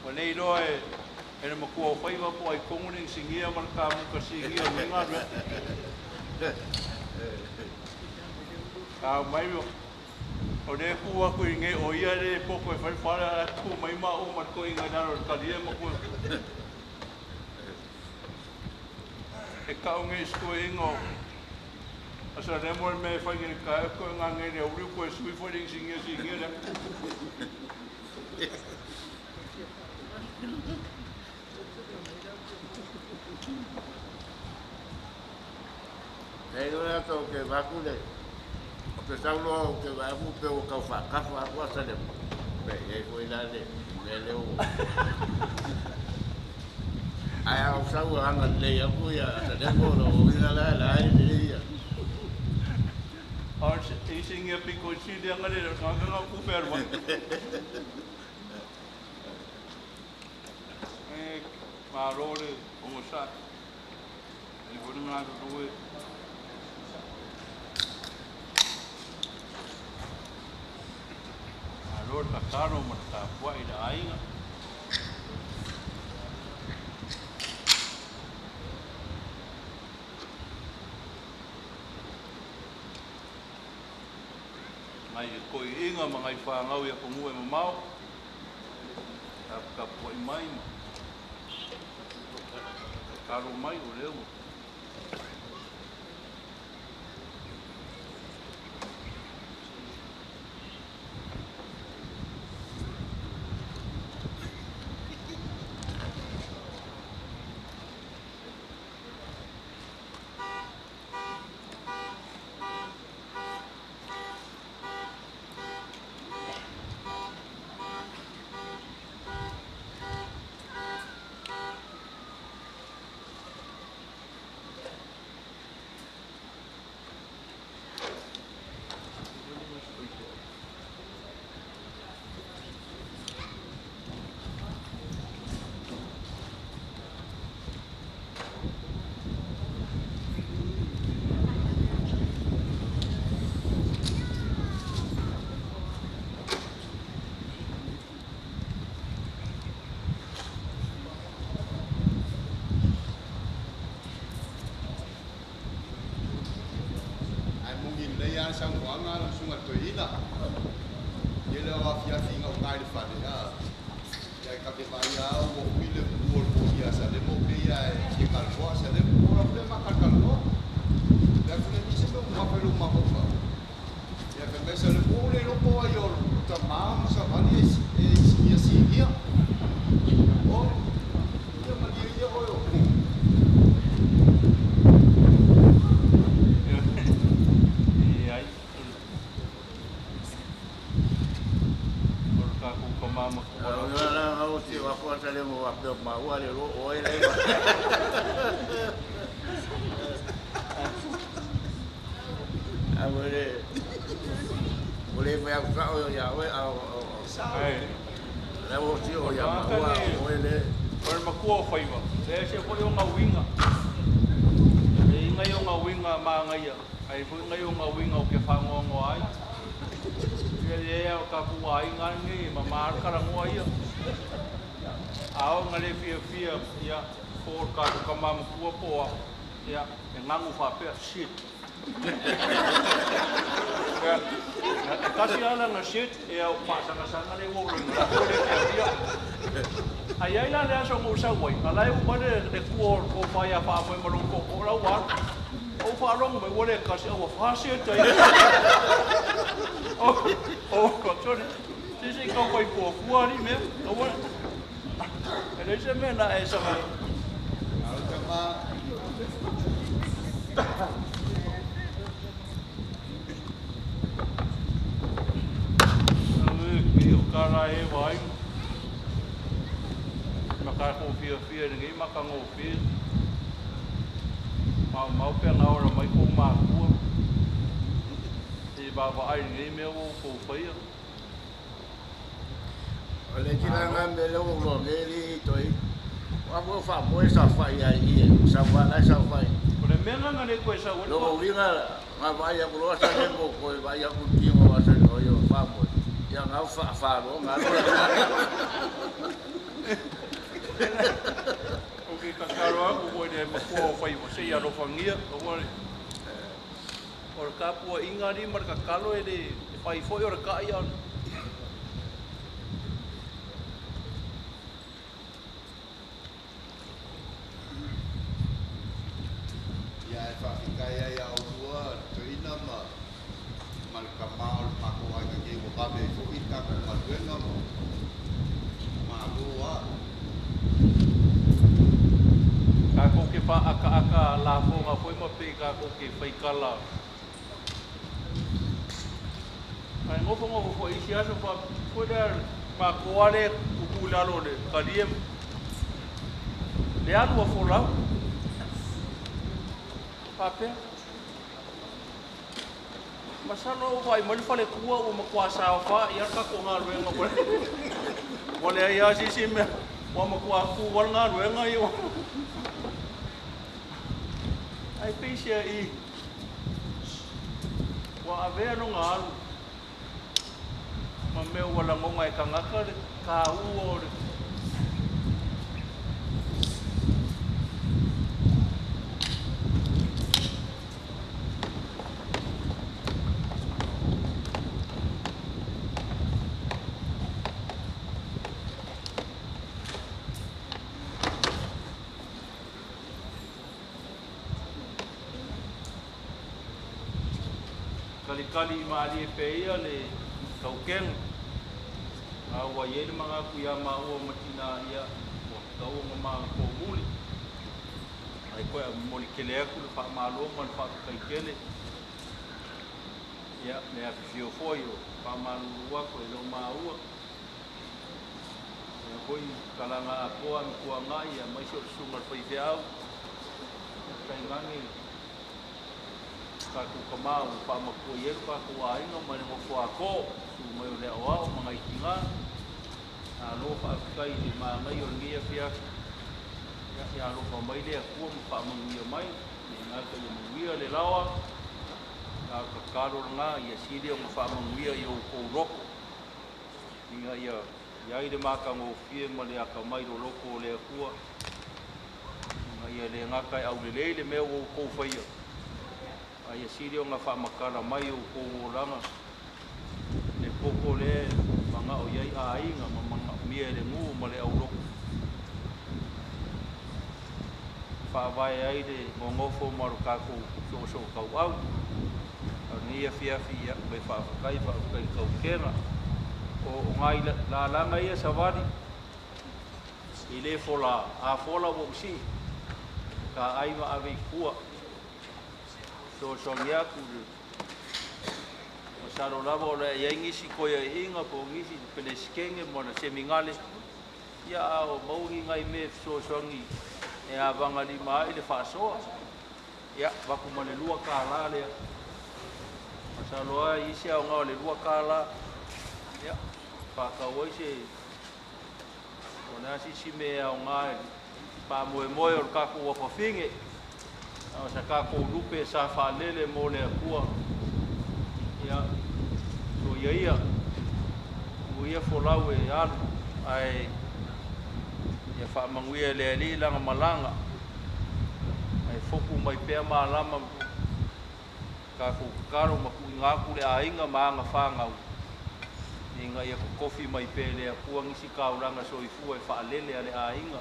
[SPEAKER 3] O le iroa e le makua o whaiwa po ai konguning singia maraka muka singia o ngā rue. Ka mai o le kua ko nge o ia le poko e whare ko mai ma o marako i ngai naro ka lia makua. E kao nge isko e ingo. Asa remo me whaingere ka e ko ngā ngai le uri ko e sui wharing singia le.
[SPEAKER 1] Hei ora tō ke wakule, o ke saulo o ke wamu pe o kau whakafu a kua sane. Pe, e koe nane, me leo. Ai au sau hanga lei aku ia, asa demo no o ina la la ai ni ia.
[SPEAKER 3] Ar e singia piko si de ngale nganga ku perwa. Marore o mo sa. E vonu na do e. Marore ka karo mo ta wa ida ainga. Mai ko inga mga ifangau ya kumu e mamau. Ka po mai. Karo mai o leo.
[SPEAKER 5] sang wanga lang sungat to ina. Yela wa fia finga o kai fa ya. Ya ka te vai ya o wile o ya sa le mo ya e ka lo sa le mo problema ka ka lo. Ya ku le dise ko ma pelu ma ko fa. Ya ka me sa le mo le lo po yo ta ma sa va ni e si ya. O ya ma di ya o yo.
[SPEAKER 1] Sale mo apel maua le ro o ele. Agora ole vai a usar o ya o
[SPEAKER 3] ai
[SPEAKER 1] la o si o ya maua o ele
[SPEAKER 3] por makua faiwa le se ko yo nga winga e nga yo nga winga ma nga ya ai fu nga yo nga winga o ke fango ngo ai ele o ka ku ai nga ngi ma mar kara ngo ai ao ngale fia ya for ka ka mam ku po ya e ngangu fa pe shit ya kasi ala na shit e o pasa na sanga le wo na ko le ya ai ai la le so mo sa wai ala e mo le ku ko fa ya fa mo mo ko ko la wa o fa long me wo le kasi o fa shit o ko chone si ko ko ko fu ari me o ele se me na esa mai.
[SPEAKER 5] Al tema
[SPEAKER 3] o cara e vai. Maka ko fia ni maka ngo fia. mau pe nga ora mai ko ma ku e ba ai ni me o ko fai
[SPEAKER 1] O le tira nga me le o lo le li toi. Wa mo fa mo sa fai ai sa fa la sa fai.
[SPEAKER 3] o le menga nga ne ko sa o
[SPEAKER 1] Lo vinga nga vai a bro sa le mo ko vai a ku ti mo va sa no yo fa mo. Ya nga fa lo nga.
[SPEAKER 3] Okay, kakaro aku ko de mo fai mo se ya ro fangia o mo o ka pu inga ni mar kakalo e de fai foi o ka ia
[SPEAKER 5] Ya fa kaya ya ua to ina mal kamau mako ai ke ko ka be ko ita ko mal wenga ma lua
[SPEAKER 3] ka ko ke pa aka la fo nga foi mo pe ka ko ke fai kala ai ngo ngo ko isi aso pa ko der ma ko ale ku la lo de kadiem Leaeno fo la pape masano vai mal fale kuwa o makwasa fa ia ka ko nga luenga ko wale ia si me wa makwa ku wal nga luenga yo ai peisia i wa ave no nga ma me wala ngonga e kangaka ka u kali maali pe ia le kauken a wa ye le manga ku ya ma o matina ia o tau ma ko muli ai ko moli kele ku fa ma lo man fa kai kele ia me a fio foio fa ma lua ko lo ma ua e ko i kalanga ko am ku nga ia mai so sunga fa i au kai ngangi ka ku kamau pa ma ko ye ka ku ai no ma mo ko ako su mo le o ma ngai tinga a lo fa kai ni ma ngai o ngia pia ya lo pa mai le ku pa ma ngia mai ni na ka ye ngia le lawa ka karo nga ye sidi o fa ma ngia yo ko roko ni ya ide ma ka ngo fie ma le ka mai ro loko le ku ngai le nga kai au le me o ko fa ia ai sirio nga fa makala mai o ko langa le poko le manga o yai ai nga manga mie le ngu ma le au lo fa vai ai de ngofo mar ka ko so ka au ni fia be fa kai ka kena o ngai la langa ia savadi ile fola a fola bo si ka ai ma ave kua so ya ku masaro lavo le ia ngisi ko ia inga po ngisi pele skenge mo na semingale ya o mau ngai me so ngi e avanga li mai le faso ya va ku mo le lua kala le masaro ai isi o ngau le lua kala ya pa ka o isi ona si me o ngai pa mo o ka ku o finge sa ka ko lupe sa fa lele mo le kua ya so ia o ia folau e al ai ya fa manguia le ali langa malanga ai foku mai pe malama ka ko karo ma ku nga ku le ainga manga fa nga inga ia ko kofi mai pe le kua ngisi ka uranga so ifu e fa lele ale ainga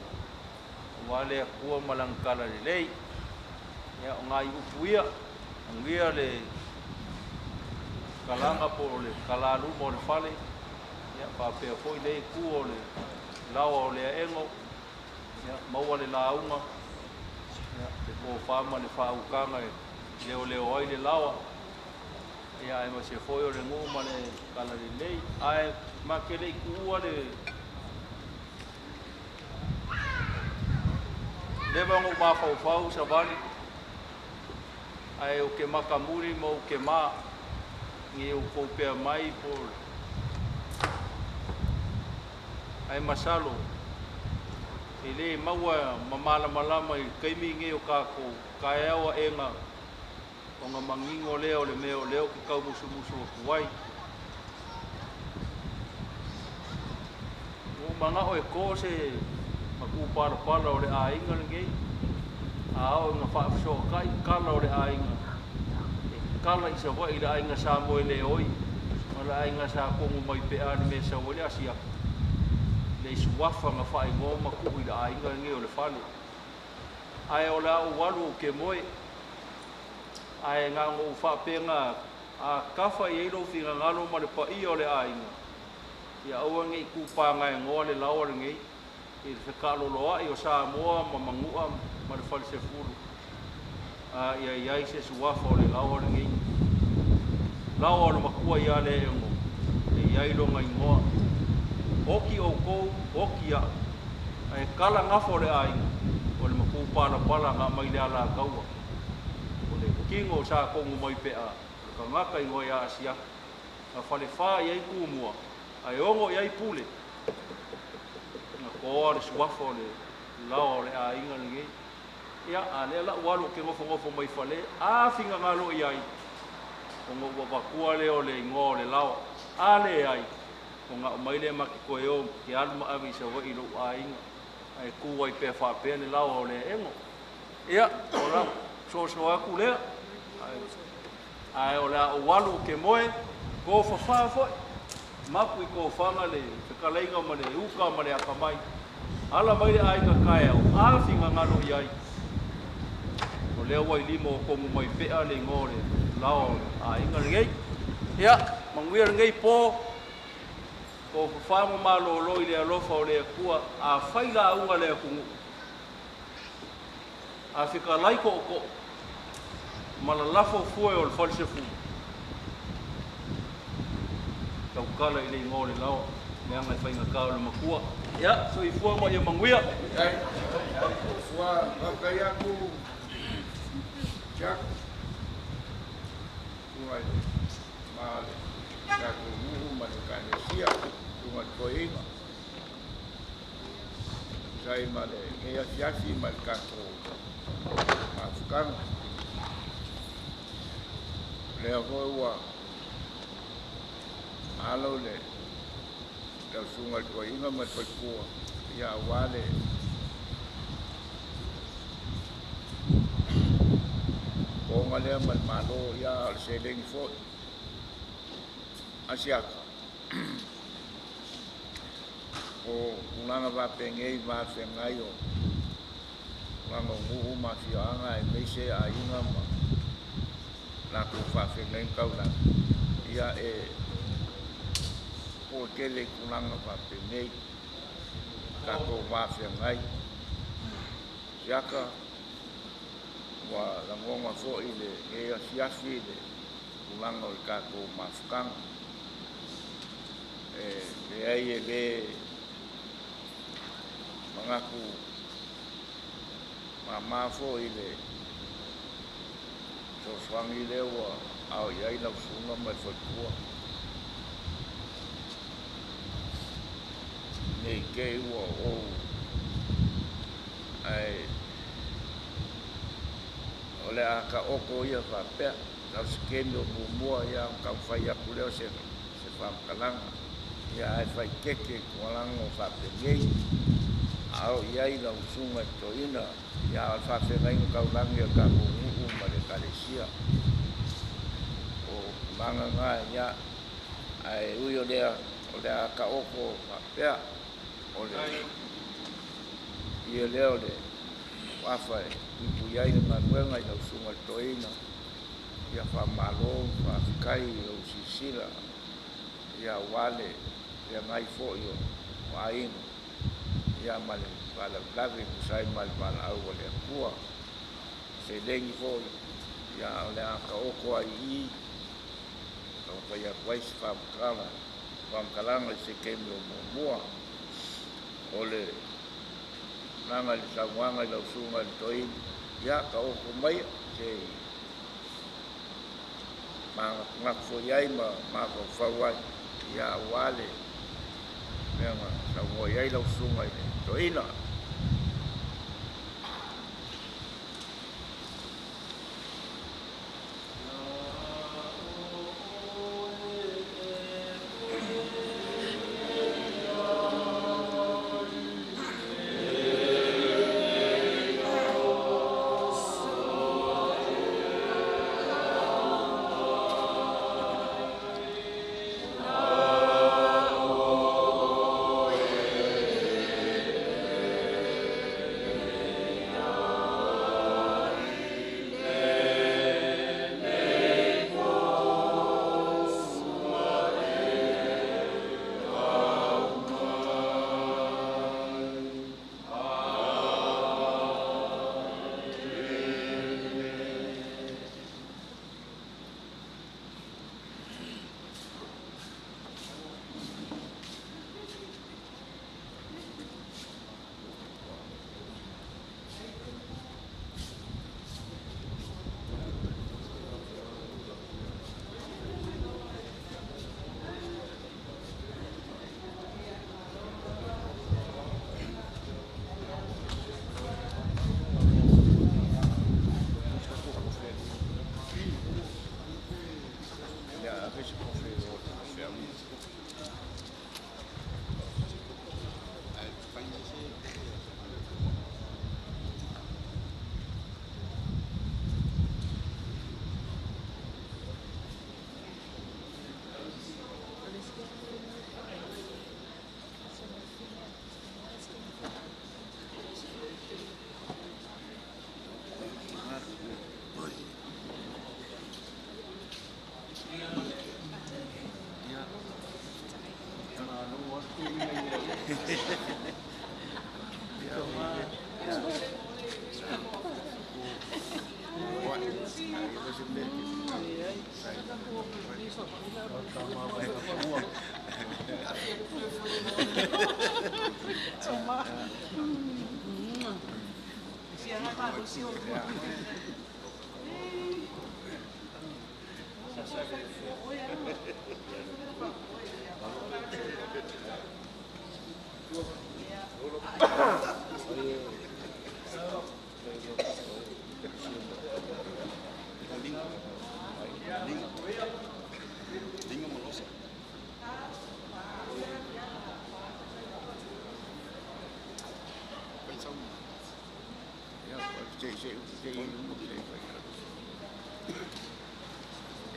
[SPEAKER 3] wale kua malangkala le lei ya ngai upuia ngia le kalanga po le kalalu mo le fale ya pa pe foi le ku le Laoa le Leaeno ya mau le launga ya te ko fama le fa ukanga leo ai le Laoa ya e mo se foi le ngoma le kala le lei ai ma ke le ku le ba mo ba fa sa vale ai o ke makamuri mo o ke mā ngi o ko pea mai po ai masalo e le maua mamala malama i kaimi ngi o kako kai awa enga o ngā mangingo leo le meo leo ki kau musu musu o kuwai o manga o e ko se maku para para o le a inga ngi a o ngā whaafiso kai kala o le a inga kala isa wa ila ainga sa mo le oi mala ainga sa kongu mai pe ani me sa wole asia le suafa nga fai mo ma ku ila ainga nge o le fale ai o la o walu ke moi ai nga ngo fa penga a kafa i ilo finga ngalo ma le pa i o le ainga ia o nge ku pa nga ngo le Laoa nge i fe kalo loa i o sa mo ma mangua ma le fale se furu ia se suafa o le Laoa ngi Laoa o makua ia le ngo e ia ilo ngai ngoa oki o kou oki a e kala ngafo le ai o le maku pala pala nga mai le ala kaua o le kingo sa kongu mai pea ka ngaka i ngoa ia asia a fale wha iai kumua ai ongo iai pule nga koa le suafa o le Laoa o le a inga ngi ia ale la walu ke ngofo mai fale a finga ngalo iai o ngo bakua le o le ngo le Laoa ale ai o nga mai le maki ko e o ki alma avi sa wa ilo ainga ai ku wai pe fa pe le Laoa o le engo ia o la so aku le ai o la o walu ke moe ko fa fo mapu i ko fanga le te kaleinga ma le uka ma le akamai ala mai le ainga kai au a finga ngalo iai o leo wai limo ko mu mai pea le ngore Laoa a inga ngei ia manguia ngei po ko famo malo lo ile alofa o le kua a faila unga le kungu a fika laiko ko malalafo fue o le false fu kala ile ngore Laoa le anga fainga ka o le makua ia so i fua mo ia manguia
[SPEAKER 1] ai fua kaya ku Jack, kuai male, kaku muhu male kanesia, kuai koinga. Sai male ngea fiafi male kaku Afgan. Lea hoa alo le, tau sunga koinga male kua, ia wale. O ngale mal malo ya seleng fo asiaka o unanga va pengei va fengaio ngamo ngu ma fianga e meise a inga ma la ku fa fengen kaula ya e o kele unanga va pengei ka ko va fengai siaka wa la ngonga fo ile e asiafi le ulanga o kako mafkang le ai le mangaku mama fo ile so swangi le wa au ia ila sunga mai fo tua nei ke wa o ai ole aka oko ia fa pe na skendo mua ia ka fai a puleo se fa kalanga ia ai fai keke kolango fa pe nei au ia ila usunga toina ia fa se ngai ka ulangi ka mu ma le kalesia o manga nga ia ai uyo le aka oko fa pe ole ia le ole wafa ia i manuenga i lau sunga toina ia wha malo, wha kai o sisira ia wale ia ngai fo i o waino ia male wala lavi kusai male wala au wale kua se lengi fo ia ole aka oko ai i kau pa ia kwaisi whamkalanga se kemi o mua ole nanga li sauanga i lau sunga li toina ia ka oko mai se ngak fo yai ma ko fawai ya wale menga sa mo yai lo sungai to ina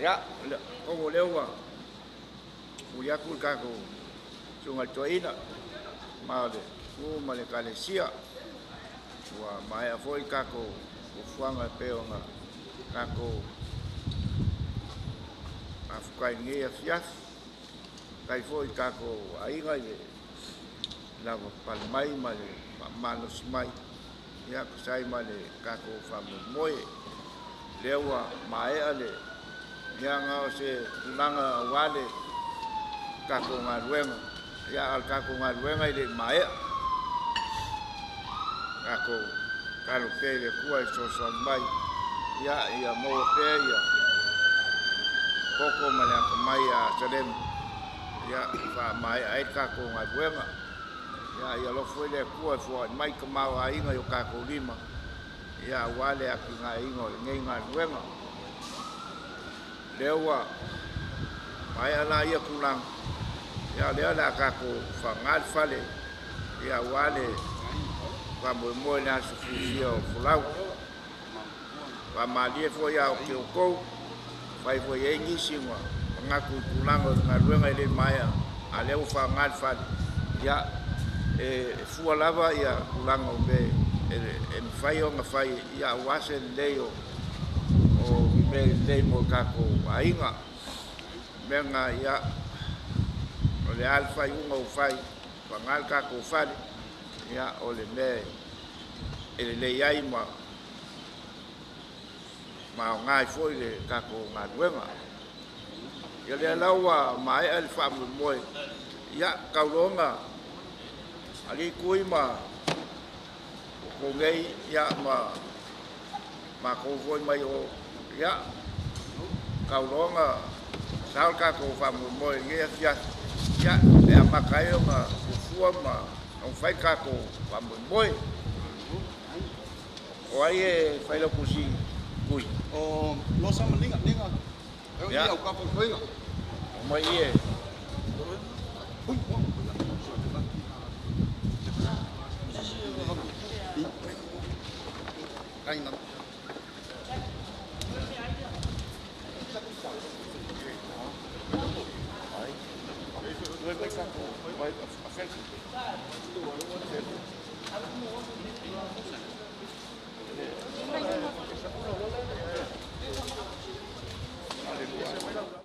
[SPEAKER 1] ya ko lewa ulia ku ka ko sunga toina male ku male kalesia wa mai foi ka ko fuanga peonga ka ko afkai ngia fias kai foi ka ko ainga ye la palmai male manos mai ya sai male ka ko famu moe lewa mai ale yang se nanga wale kako ngaruenga ya al kako ngaruenga ile mae kako kalau pele kuai so mai ya mo pe ya koko mala mai ya sedem ya fa mai ai kako ngaruenga ya lo foi le kuai fo mai kamau ai nga yo kako lima ya wale akinga ingo ngai ngaruenga lewa mai ala ia kulang ya le ala ka ko fangal fale ya wale wa mo na sufisio fulau wa malie fo ya ko vai fo ye ngi singwa ngaku kulang ngaruenga ile maya ale u fangal fale ya fu lava ya kulang be en fayo nga fai ya wase leo o me le mo kako ainga menga ya o le alfa yunga o fai pangal kako fai ya o le me le yai ma ngai foi le kako ngaruenga ya le lawa mai alfa mo ya kaulonga ali kui ma ko ngai ya ma ko voi mai o ya kaulonga sao ka ko fa mo nge ya ya e makayo ma fua ma on fai ka ko fa mo o ai e fai lo kusi kui
[SPEAKER 5] O lo sama linga. Eu
[SPEAKER 1] Ya.
[SPEAKER 5] ia o kapo koinga.
[SPEAKER 1] o mai e
[SPEAKER 5] Ui, Kaina.
[SPEAKER 1] Vai